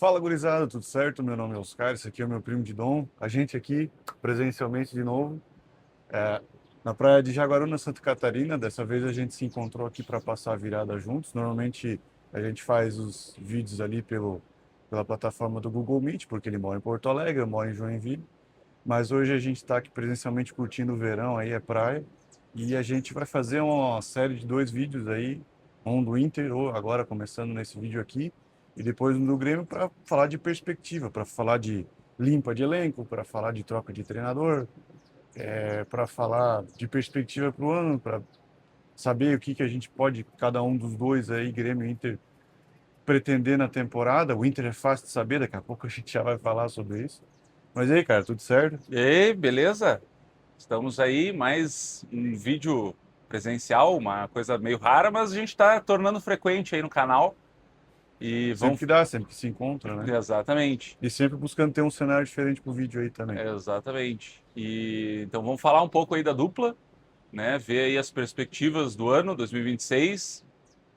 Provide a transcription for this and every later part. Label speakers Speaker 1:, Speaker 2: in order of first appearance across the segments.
Speaker 1: Fala, gurizada, tudo certo? Meu nome é Oscar, esse aqui é o meu primo de Dom. A gente aqui, presencialmente de novo, é, na praia de Jaguaruna, Santa Catarina. Dessa vez a gente se encontrou aqui para passar a virada juntos. Normalmente a gente faz os vídeos ali pela plataforma do Google Meet, porque ele mora em Porto Alegre, eu moro em Joinville. Mas hoje a gente está aqui presencialmente curtindo o verão, aí é praia. E a gente vai fazer uma série de dois vídeos aí, um do Inter, ou agora começando nesse vídeo aqui, e depois um do Grêmio para falar de perspectiva, para falar de limpa de elenco, para falar de troca de treinador, para falar de perspectiva para o ano, para saber o que que a gente pode, cada um dos dois aí, Grêmio e Inter, pretender na temporada. O Inter é fácil de saber, daqui a pouco a gente já vai falar sobre isso. Mas e aí, cara, tudo certo?
Speaker 2: E aí, beleza? Estamos aí, mais um vídeo presencial, uma coisa meio rara, mas a gente está tornando frequente aí no canal. E
Speaker 1: Sempre
Speaker 2: vamos.
Speaker 1: que dá, sempre que se encontra, né?
Speaker 2: Exatamente,
Speaker 1: E sempre buscando ter um cenário diferente pro vídeo aí também.
Speaker 2: exatamente. E então vamos falar um pouco aí da dupla, né? Ver aí as perspectivas do ano 2026,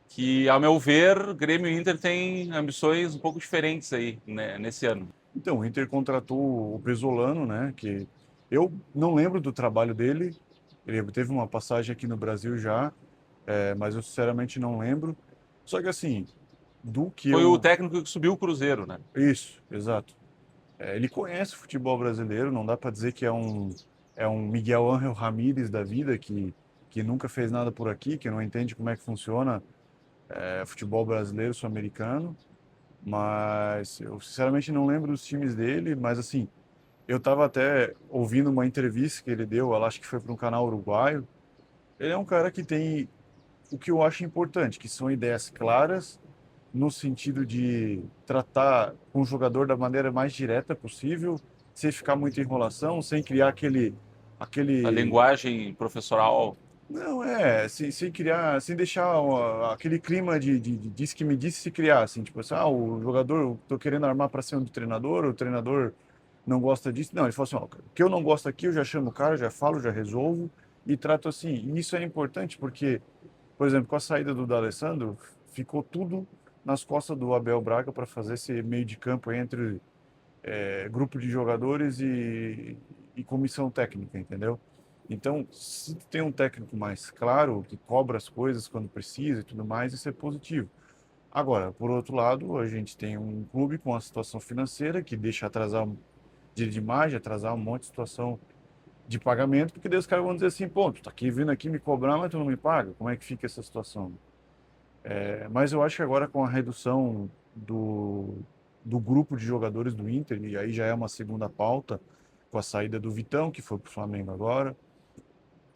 Speaker 2: que, ao meu ver, Grêmio e Inter têm ambições um pouco diferentes aí, né, nesse ano.
Speaker 1: Então, o Inter contratou o Pesolano, né? Que eu não lembro do trabalho dele. Ele teve uma passagem aqui no Brasil já, mas eu sinceramente não lembro. Só que assim, do que
Speaker 2: Foi o
Speaker 1: eu.
Speaker 2: técnico que subiu o Cruzeiro, né?
Speaker 1: Isso, exato. Ele conhece o futebol brasileiro, não dá para dizer que é um Miguel Ángel Ramírez da vida, que nunca fez nada por aqui, que não entende como é que funciona futebol brasileiro, sul-americano. Mas eu sinceramente não lembro dos times dele, mas assim, eu estava até ouvindo uma entrevista que ele deu, eu acho que foi para um canal uruguaio. Ele é um cara que tem o que eu acho importante, que são ideias claras, no sentido de tratar com o jogador da maneira mais direta possível, sem ficar muita enrolação, sem criar
Speaker 2: A
Speaker 1: aquele
Speaker 2: linguagem professoral.
Speaker 1: não, sem criar, sem deixar aquele clima de disse que me disse se criar, assim, tipo assim, o jogador, eu tô querendo armar para cima do treinador, o treinador não gosta disso. Não, ele falou assim, ó, o que eu não gosto aqui, eu já chamo o cara, já falo, já resolvo e trato assim. E isso é importante porque, por exemplo, com a saída do D'Alessandro, ficou tudo nas costas do Abel Braga para fazer esse meio de campo entre grupo de jogadores e comissão técnica, entendeu? Então, se tem um técnico mais claro, que cobra as coisas quando precisa e tudo mais, isso é positivo. Agora, por outro lado, a gente tem um clube com uma situação financeira que deixa atrasar dia de imagem, atrasar um monte de situação de pagamento, porque daí os caras vão dizer assim, pô, tu tá aqui vindo aqui me cobrar, mas tu não me paga? Como é que fica essa situação? Mas eu acho que agora com a redução do grupo de jogadores do Inter, e aí já é uma segunda pauta, com a saída do Vitão, que foi para o Flamengo agora,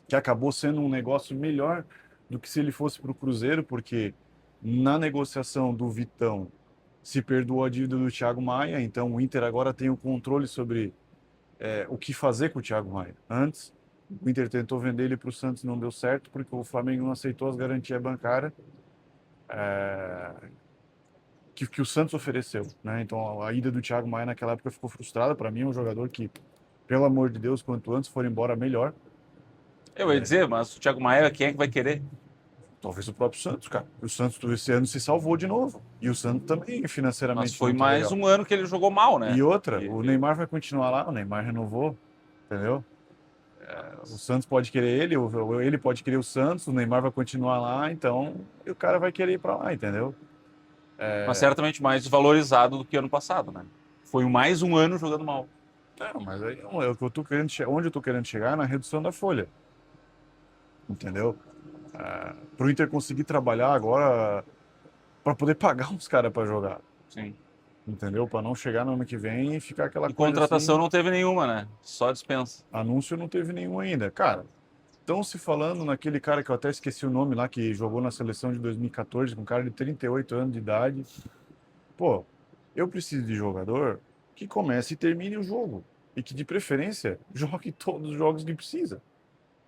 Speaker 1: que acabou sendo um negócio melhor do que se ele fosse para o Cruzeiro, porque na negociação do Vitão se perdoou a dívida do Thiago Maia, então o Inter agora tem o controle sobre o que fazer com o Thiago Maia. Antes, o Inter tentou vender ele para o Santos, não deu certo, porque o Flamengo não aceitou as garantias bancárias que o Santos ofereceu, né? Então a ida do Thiago Maia naquela época ficou frustrada. Para mim, é um jogador que, pelo amor de Deus, quanto antes for embora, melhor.
Speaker 2: Eu ia dizer, mas o Thiago Maia, quem é que vai querer?
Speaker 1: Talvez o próprio Santos, cara. O Santos esse ano se salvou de novo. E o Santos também
Speaker 2: Mas
Speaker 1: financeiramente
Speaker 2: foi
Speaker 1: não tá
Speaker 2: mais
Speaker 1: legal.
Speaker 2: um ano que ele jogou mal,
Speaker 1: E
Speaker 2: né?
Speaker 1: outra, o
Speaker 2: E-
Speaker 1: Neymar vai continuar lá, o Neymar renovou, entendeu? O Santos pode querer ele, ele pode querer o Santos, o Neymar vai continuar lá, então e o cara vai querer ir para lá, entendeu?
Speaker 2: mas certamente mais desvalorizado do que ano passado, né? Foi mais um ano jogando mal.
Speaker 1: Não, mas aí é o que eu tô querendo, onde eu tô querendo chegar é na redução da folha, entendeu? Para o Inter conseguir trabalhar agora para poder pagar uns caras para jogar,
Speaker 2: Sim.
Speaker 1: entendeu? Para não chegar no ano que vem e ficar aquela
Speaker 2: E
Speaker 1: coisa
Speaker 2: contratação
Speaker 1: assim,
Speaker 2: não teve nenhuma, né? Só dispensa.
Speaker 1: anúncio não teve nenhum ainda. Cara, estão se falando naquele cara que eu até esqueci o nome lá, que jogou na seleção de 2014, com um cara de 38 anos de idade. Pô, eu preciso de jogador que comece e termine o jogo. E que, de preferência, jogue todos os jogos que precisa.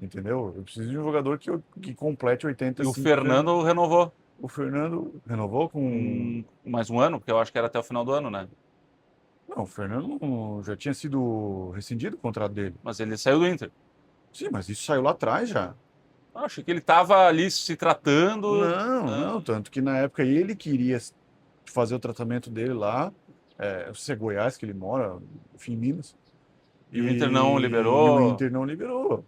Speaker 1: Entendeu? Eu preciso de um jogador que complete
Speaker 2: E o
Speaker 1: 85 já.
Speaker 2: Fernando renovou
Speaker 1: O Fernando renovou com.
Speaker 2: mais um ano, porque eu acho que era até o final do ano, né?
Speaker 1: Não, o Fernando já tinha sido rescindido o contrato dele.
Speaker 2: Mas ele saiu do Inter.
Speaker 1: Sim, mas isso saiu lá atrás já.
Speaker 2: Eu acho que ele estava ali se tratando.
Speaker 1: Não, não,
Speaker 2: Não.
Speaker 1: tanto que na época ele queria fazer o tratamento dele lá, não sei se é Goiás que ele mora, enfim, Minas.
Speaker 2: E o Inter não
Speaker 1: E o
Speaker 2: liberou.
Speaker 1: Inter não liberou.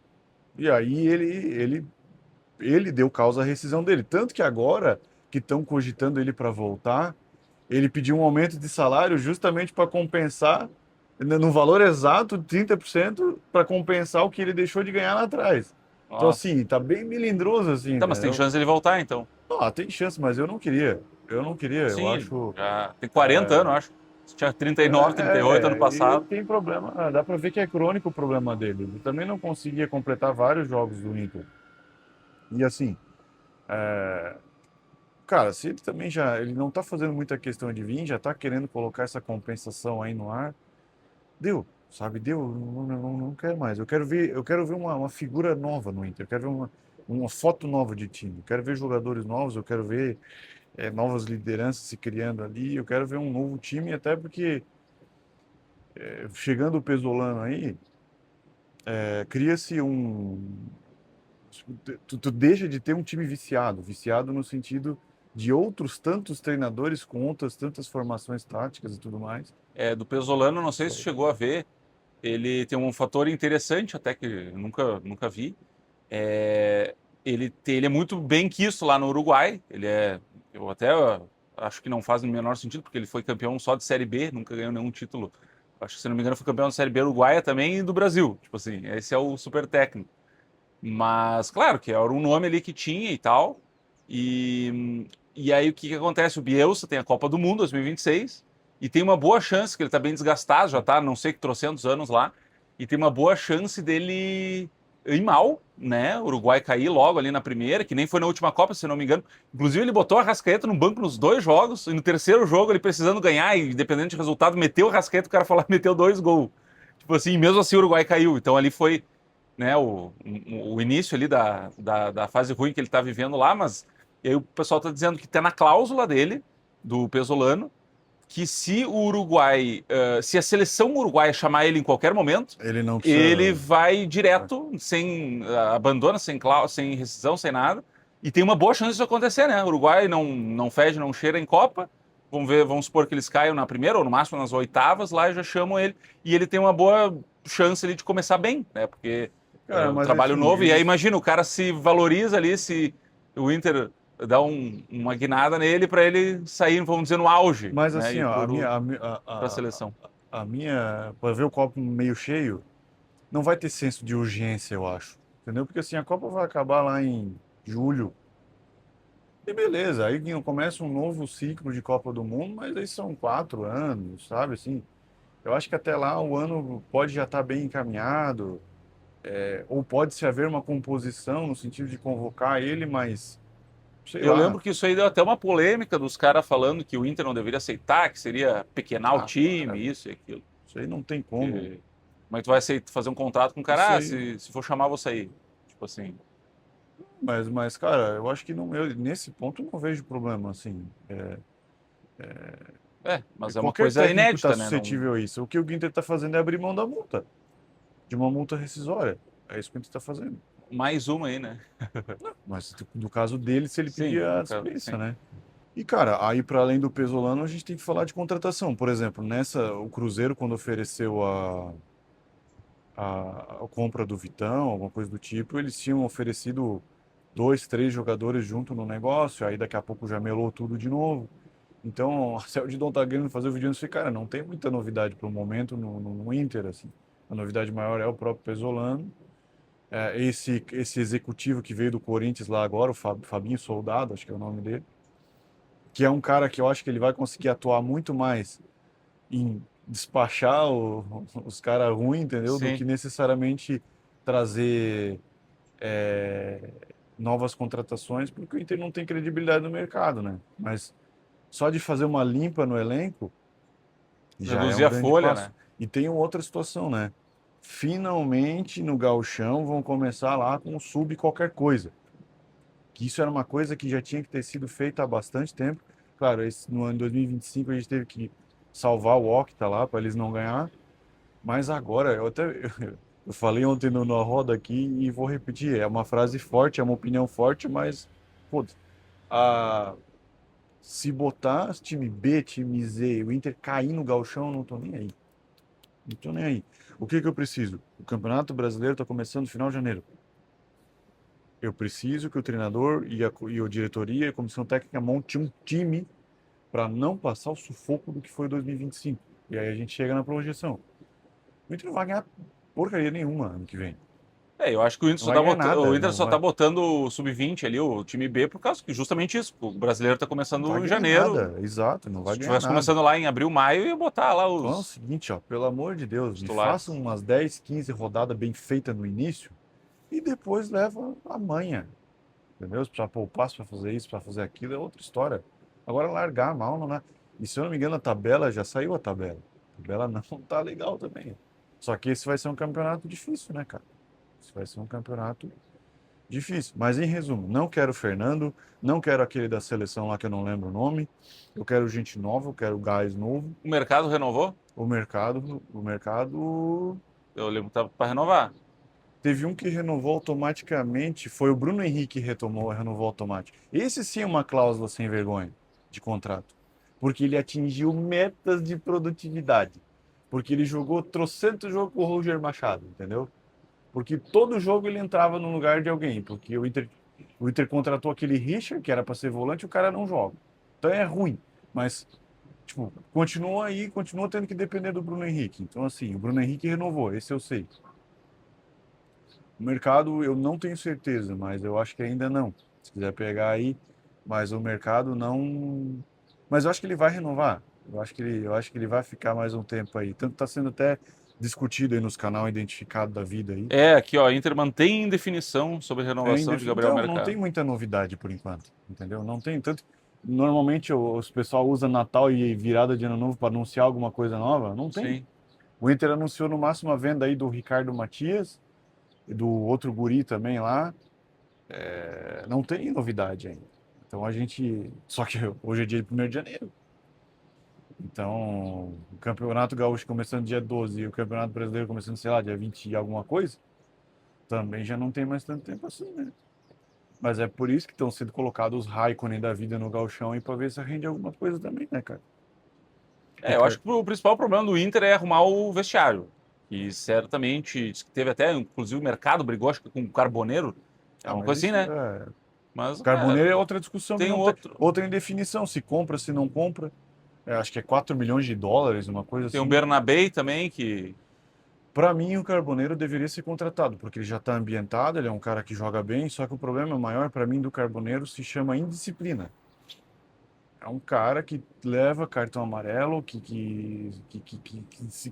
Speaker 1: E aí ele deu causa à rescisão dele. Tanto que agora que estão cogitando ele para voltar, ele pediu um aumento de salário justamente para compensar, no valor exato, 30%, para compensar o que ele deixou de ganhar lá atrás. Então,
Speaker 2: Nossa.
Speaker 1: assim, tá bem melindroso, assim,
Speaker 2: Tá, mas tem
Speaker 1: entendeu?
Speaker 2: chance dele voltar, então.
Speaker 1: Ah, tem chance, mas eu não queria. Eu não queria. Eu
Speaker 2: Sim,
Speaker 1: acho.
Speaker 2: já tem 40 anos, eu acho. Tinha 39, 38 ano
Speaker 1: E
Speaker 2: passado.
Speaker 1: tem problema. Dá pra ver que é crônico o problema dele. Ele também não conseguia completar vários jogos do Inter. E assim, cara, se ele também já. Ele não tá fazendo muita questão de vir, já tá querendo colocar essa compensação aí no ar. Deu, sabe? Deu. Não quero mais. Eu quero ver uma figura nova no Inter. Eu quero ver uma foto nova de time. Eu quero ver jogadores novos. Eu quero ver novas lideranças se criando ali. Eu quero ver um novo time, até porque chegando o Pesolano aí, cria-se um. Tu deixa de ter um time viciado, viciado no sentido de outros tantos treinadores com outras tantas formações táticas e tudo mais.
Speaker 2: É, do Pesolano, não sei se chegou a ver. Ele tem um fator interessante, até que eu nunca vi. É, ele é muito bem quisto lá no Uruguai. Eu até acho que não faz no menor sentido, porque ele foi campeão só de Série B, nunca ganhou nenhum título. Acho que, se não me engano, foi campeão da Série B uruguaia também e do Brasil. Tipo assim, esse é o super técnico. Mas, claro, que era um nome ali que tinha e tal. E aí o que acontece? O Bielsa tem a Copa do Mundo 2026 e tem uma boa chance, que ele está bem desgastado, já está não sei que trocentos anos lá, e tem uma boa chance dele ir mal, né? O Uruguai cair logo ali na primeira, que nem foi na última Copa, se não me engano. Inclusive, ele botou a Arrascaeta no banco nos dois jogos, e no terceiro jogo, ele precisando ganhar, e dependendo do resultado, meteu o Arrascaeta, o cara falou, meteu 2 gols. Tipo assim, mesmo assim o Uruguai caiu. Então ali foi, né, o início ali da fase ruim que ele está vivendo lá, mas e aí o pessoal está dizendo que está na cláusula dele, do Pesolano, que se o Uruguai, se a seleção uruguaia chamar ele em qualquer momento,
Speaker 1: Ele não
Speaker 2: ele
Speaker 1: precisa.
Speaker 2: vai direto, sem abandona, sem rescisão, sem nada, e tem uma boa chance disso acontecer, né? O Uruguai não fede, não cheira em Copa, vamos ver, vamos supor que eles caiam na primeira ou no máximo nas oitavas, lá e já chamam ele, e ele tem uma boa chance ali de começar bem, né? Porque
Speaker 1: Cara,
Speaker 2: um
Speaker 1: mas
Speaker 2: trabalho
Speaker 1: assim,
Speaker 2: novo, e aí
Speaker 1: eles.
Speaker 2: imagina, o cara se valoriza ali, se o Inter dá uma guinada nele para ele sair, vamos dizer, no auge,
Speaker 1: Mas
Speaker 2: né?
Speaker 1: assim,
Speaker 2: E
Speaker 1: ó,
Speaker 2: para a seleção.
Speaker 1: a minha. Para ver o copo meio cheio, não vai ter senso de urgência, eu acho. Entendeu? Porque assim, a Copa vai acabar lá em julho. E beleza, aí começa um novo ciclo de Copa do Mundo, mas aí são 4 anos, sabe? Assim, eu acho que até lá o ano pode já estar bem encaminhado, ou pode se haver uma composição no sentido de convocar ele, mas sei
Speaker 2: Eu
Speaker 1: lá.
Speaker 2: lembro que isso aí deu até uma polêmica dos caras falando que o Inter não deveria aceitar, que seria pequenar o
Speaker 1: Para,
Speaker 2: time, isso e aquilo.
Speaker 1: isso aí não tem como.
Speaker 2: Que... Como é que tu vai fazer um contrato com o
Speaker 1: Isso
Speaker 2: cara? Ah,
Speaker 1: aí.
Speaker 2: se for chamar, eu vou sair. Tipo assim.
Speaker 1: Cara, eu acho que não, nesse ponto eu não vejo problema, assim.
Speaker 2: É, mas é uma
Speaker 1: Qualquer
Speaker 2: coisa
Speaker 1: técnico está
Speaker 2: inédita, né? Não...
Speaker 1: suscetível a isso. O que o Inter está fazendo é abrir mão da multa, de uma multa rescisória. É isso que o Inter está fazendo.
Speaker 2: Mais uma aí, né?
Speaker 1: Mas no caso dele, se ele
Speaker 2: Sim,
Speaker 1: pedir a
Speaker 2: no caso,
Speaker 1: dispensa,
Speaker 2: sim.
Speaker 1: né? E, cara, aí para além do Pesolano, a gente tem que falar de contratação. Por exemplo, o Cruzeiro, quando ofereceu a compra do Vitão, alguma coisa do tipo, eles tinham oferecido dois, três jogadores junto no negócio, aí daqui a pouco já melou tudo de novo. Então, a Celdidon tá querendo fazer o vídeo e disse, cara, não tem muita novidade para o momento no Inter, assim. A novidade maior é o próprio Pesolano. Esse executivo que veio do Corinthians lá agora, o Fabinho Soldado, acho que é o nome dele, que é um cara que eu acho que ele vai conseguir atuar muito mais em despachar os caras ruins, entendeu? Do
Speaker 2: Sim.
Speaker 1: que necessariamente trazer é, novas contratações, porque o Inter não tem credibilidade no mercado, né? Mas só de fazer uma limpa no elenco já é
Speaker 2: Reduzir
Speaker 1: um
Speaker 2: a
Speaker 1: grande
Speaker 2: folha,
Speaker 1: passo.
Speaker 2: né?
Speaker 1: E tem uma outra situação, né? Finalmente no gauchão vão começar lá com o sub qualquer coisa. Que isso era uma coisa que já tinha que ter sido feita há bastante tempo. Claro, no ano 2025 a gente teve que salvar o Octa lá para eles não ganhar. Mas agora, eu falei ontem na roda aqui e vou repetir. É uma frase forte, é uma opinião forte, mas pô, a, Se botar time B, time Z, e o Inter cair no gauchão, eu não tô nem aí. Não tô nem aí. O que que eu preciso? O Campeonato Brasileiro tá começando no final de janeiro. Eu preciso que o treinador e a diretoria e a comissão técnica monte um time para não passar o sufoco do que foi 2025. E aí a gente chega na projeção. O Inter não vai ganhar porcaria nenhuma ano que vem.
Speaker 2: Eu acho que o Inter
Speaker 1: Não
Speaker 2: só
Speaker 1: vai
Speaker 2: tá
Speaker 1: ganhar
Speaker 2: botando, o
Speaker 1: nada,
Speaker 2: Inter
Speaker 1: não
Speaker 2: só tá
Speaker 1: vai,
Speaker 2: botando o sub-20 ali, o time B, por causa que justamente isso. O brasileiro tá
Speaker 1: não vai
Speaker 2: começando em
Speaker 1: ganhar
Speaker 2: janeiro.
Speaker 1: nada. Exato, não vai
Speaker 2: Se
Speaker 1: ganhar
Speaker 2: tivesse
Speaker 1: nada.
Speaker 2: começando lá em abril, maio, ia botar lá
Speaker 1: Então é o
Speaker 2: os
Speaker 1: seguinte, ó, pelo amor de Deus, me façam
Speaker 2: titulares.
Speaker 1: umas 10, 15 rodadas bem feitas no início e depois leva a manha. Entendeu? Se precisar poupar para fazer isso, para fazer aquilo, é outra história. Agora largar mal, não é? E se eu não me engano, a tabela já saiu a tabela. A tabela não tá legal também. Só que esse vai ser um campeonato difícil, né, cara? Esse vai ser um campeonato difícil. Mas em resumo, não quero o Fernando, não quero aquele da seleção lá que eu não lembro o nome. Eu quero gente nova, eu quero gás novo.
Speaker 2: O mercado renovou?
Speaker 1: O mercado
Speaker 2: Eu lembro que tava para renovar.
Speaker 1: teve um que renovou automaticamente, foi o Bruno Henrique que renovou automático. Esse sim é uma cláusula sem vergonha de contrato, porque ele atingiu metas de produtividade, porque ele jogou trocentos jogos com o Roger Machado, entendeu? Porque todo jogo ele entrava no lugar de alguém, porque o Inter contratou aquele Richard, que era para ser volante, e o cara não joga. Então é ruim, mas tipo, continua aí, continua tendo que depender do Bruno Henrique. Então assim, o Bruno Henrique renovou, esse eu sei. O mercado eu não tenho certeza, mas eu acho que ainda não. Se quiser pegar aí, mas o mercado não. Mas eu acho que ele vai renovar. Eu acho que ele vai ficar mais um tempo aí. Tanto está sendo até discutido aí nos canal identificado da vida aí.
Speaker 2: É, aqui ó, Inter mantém indefinição sobre a renovação de Gabriel
Speaker 1: Então, não tem
Speaker 2: Mercado.
Speaker 1: muita novidade por enquanto, entendeu? Não tem tanto. Normalmente os pessoal usa Natal e virada de Ano Novo para anunciar alguma coisa nova. Não tem.
Speaker 2: Sim.
Speaker 1: O Inter anunciou no máximo a venda aí do Ricardo Matias e do outro guri também lá. Não tem novidade ainda. Então a gente. Só que hoje é dia 1º de janeiro. Então, o Campeonato Gaúcho começando dia 12 e o Campeonato Brasileiro começando, sei lá, dia 20 e alguma coisa, também já não tem mais tanto tempo assim, né? Mas é por isso que estão sendo colocados os Raikkonen da vida no gauchão e para ver se rende alguma coisa também, né, cara?
Speaker 2: Eu
Speaker 1: Ricardo.
Speaker 2: acho que o principal problema do Inter é arrumar o vestiário. E certamente, diz que teve até, inclusive o mercado brigou, acho que com o Carboneiro. É
Speaker 1: Ah,
Speaker 2: uma
Speaker 1: mas
Speaker 2: coisa assim,
Speaker 1: isso
Speaker 2: né?
Speaker 1: é.
Speaker 2: Mas,
Speaker 1: Carboneiro é outra discussão que
Speaker 2: tem
Speaker 1: não tem.
Speaker 2: outro.
Speaker 1: Outra indefinição, se compra, se não compra. Acho que é 4 milhões de dólares, uma coisa
Speaker 2: Tem o
Speaker 1: assim.
Speaker 2: Bernabé também, que
Speaker 1: Para mim, o Carboneiro deveria ser contratado, porque ele já está ambientado, ele é um cara que joga bem, só que o problema maior para mim do Carboneiro se chama indisciplina. É um cara que leva cartão amarelo, que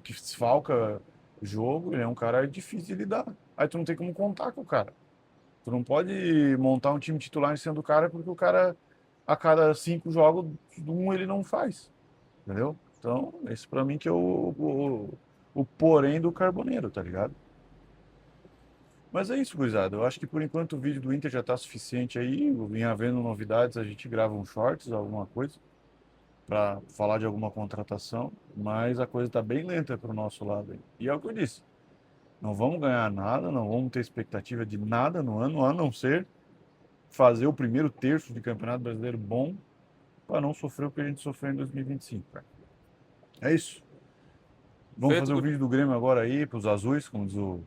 Speaker 1: desfalca o jogo, ele é um cara difícil de lidar. Aí tu não tem como contar com o cara. Tu não pode montar um time titular em cima do cara, porque o cara, a cada 5 jogos, um ele não faz. Entendeu? Então, esse para mim que é o porém do Carboneiro, tá ligado? Mas é isso, gurizada. Eu acho que por enquanto o vídeo do Inter já está suficiente aí. Em havendo novidades, a gente grava um shorts, alguma coisa, para falar de alguma contratação. Mas a coisa está bem lenta para o nosso lado aí. E é o que eu disse: não vamos ganhar nada, não vamos ter expectativa de nada no ano, a não ser fazer o primeiro terço de Campeonato Brasileiro bom, para não sofrer o que a gente sofreu em 2025, cara. É isso. Vamos
Speaker 2: feito
Speaker 1: fazer o vídeo do Grêmio agora aí, para os azuis, como diz o,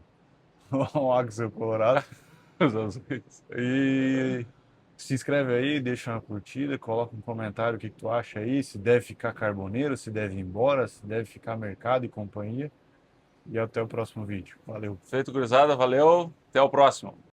Speaker 1: o Axel Colorado.
Speaker 2: os azuis.
Speaker 1: E se inscreve aí, deixa uma curtida, coloca um comentário o que tu acha aí, se deve ficar Carboneiro, se deve ir embora, se deve ficar Mercado e companhia. E até o próximo vídeo. Valeu.
Speaker 2: Feito, gurizada, valeu, até o próximo.